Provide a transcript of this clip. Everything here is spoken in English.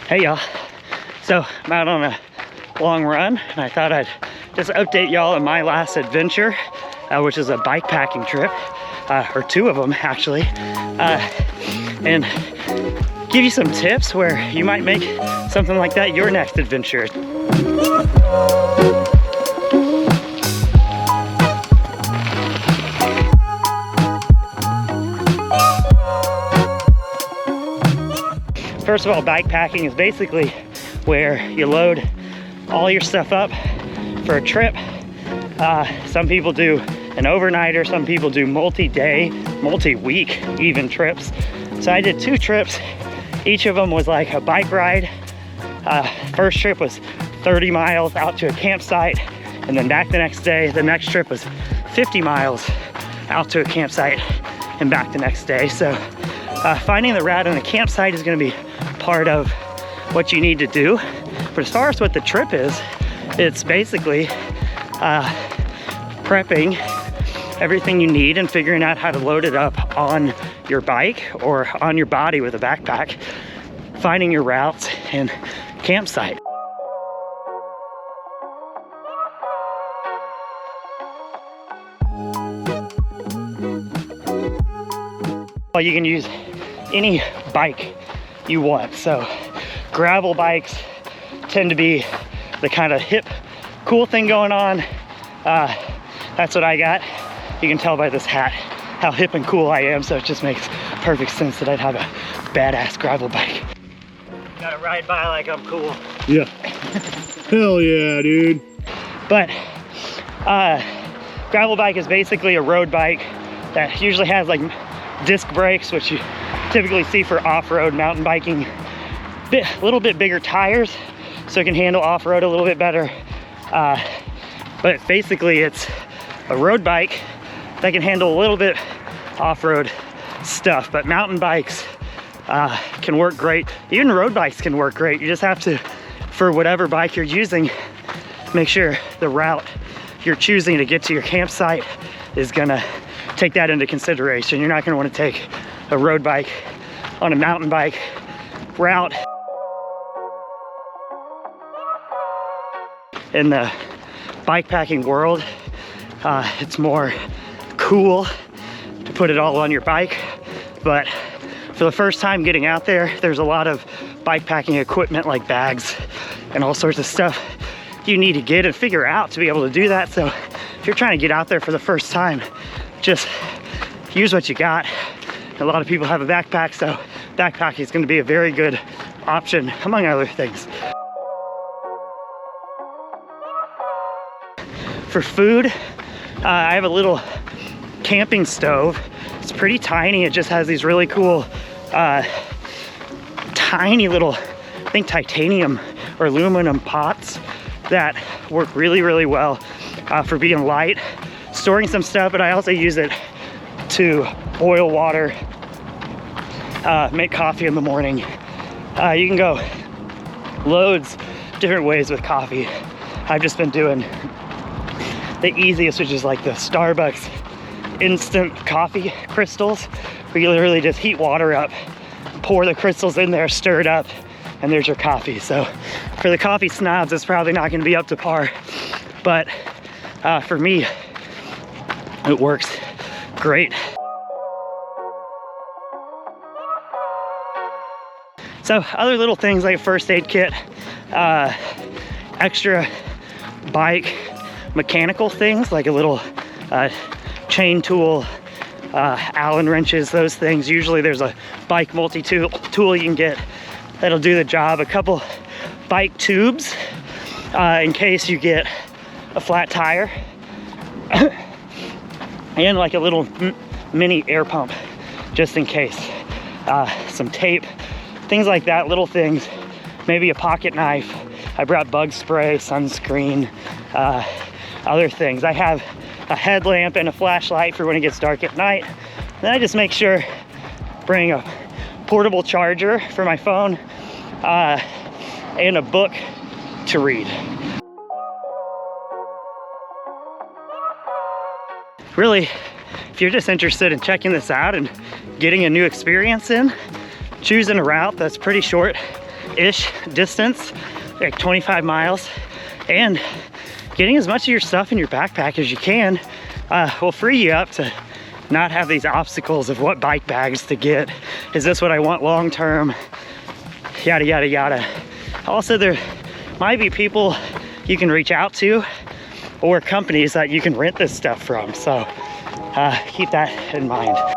Hey y'all, so I'm out on a long run and I thought I'd just update y'all on my last adventure, which is a bike packing trip, or two of them actually, and give you some tips where you might make something like that your next adventure. First of all, bike packing is basically where you load all your stuff up for a trip. Some people do an overnighter, some people do multi-day, multi-week even trips. So I did 2 trips. Each of them was like a bike ride. First trip was 30 miles out to a campsite and then back the next day. The next trip was 50 miles out to a campsite and back the next day. So finding the route and the campsite is gonna be part of what you need to do. But as far as what the trip is, it's basically prepping everything you need and figuring out how to load it up on your bike or on your body with a backpack, finding your routes and campsite. Well, you can use any bike you want. So gravel bikes tend to be the kind of hip, cool thing going on. That's what I got. You can tell by this hat how hip and cool I am, so it just makes perfect sense that I'd have a badass gravel bike. Gotta ride by like I'm cool. Yeah. Hell yeah, dude. But gravel bike is basically a road bike that usually has like disc brakes, which you typically see for off-road mountain biking. A little bit bigger tires, so it can handle off-road a little bit better. But basically it's a road bike that can handle a little bit off-road stuff. But mountain bikes can work great. Even road bikes can work great. You just have to, for whatever bike you're using, make sure the route you're choosing to get to your campsite is gonna take that into consideration. You're not gonna wanna take a road bike on a mountain bike route. In the bikepacking world, it's more cool to put it all on your bike, but for the first time getting out there, there's a lot of bikepacking equipment like bags and all sorts of stuff you need to get and figure out to be able to do that. So if you're trying to get out there for the first time, just use what you got. A lot of people have a backpack, so backpacking is going to be a very good option, among other things. For food, I have a little camping stove. It's pretty tiny. It just has these really cool, tiny little, I think titanium or aluminum pots that work really, really well for being light, storing some stuff, but I also use it to boil water, make coffee in the morning. You can go loads different ways with coffee. I've just been doing the easiest, which is like the Starbucks instant coffee crystals, where you literally just heat water up, pour the crystals in there, stir it up, and there's your coffee. So for the coffee snobs, it's probably not going to be up to par, but for me, it works great. So other little things like a first aid kit, extra bike mechanical things like a little chain tool, Allen wrenches, those things. Usually there's a bike multi-tool you can get that'll do the job. A couple bike tubes in case you get a flat tire. And like a little mini air pump just in case. Some tape, things like that, little things. Maybe a pocket knife. I brought bug spray, sunscreen, other things. I have a headlamp and a flashlight for when it gets dark at night. Then I just make sure bring a portable charger for my phone and a book to read. Really, if you're just interested in checking this out and getting a new experience in, choosing a route that's pretty short ish distance, like 25 miles, and getting as much of your stuff in your backpack as you can will free you up to not have these obstacles of what bike bags to get. Is this what I want long term? Yada, yada, yada. Also, there might be people you can reach out to or companies that you can rent this stuff from. So keep that in mind.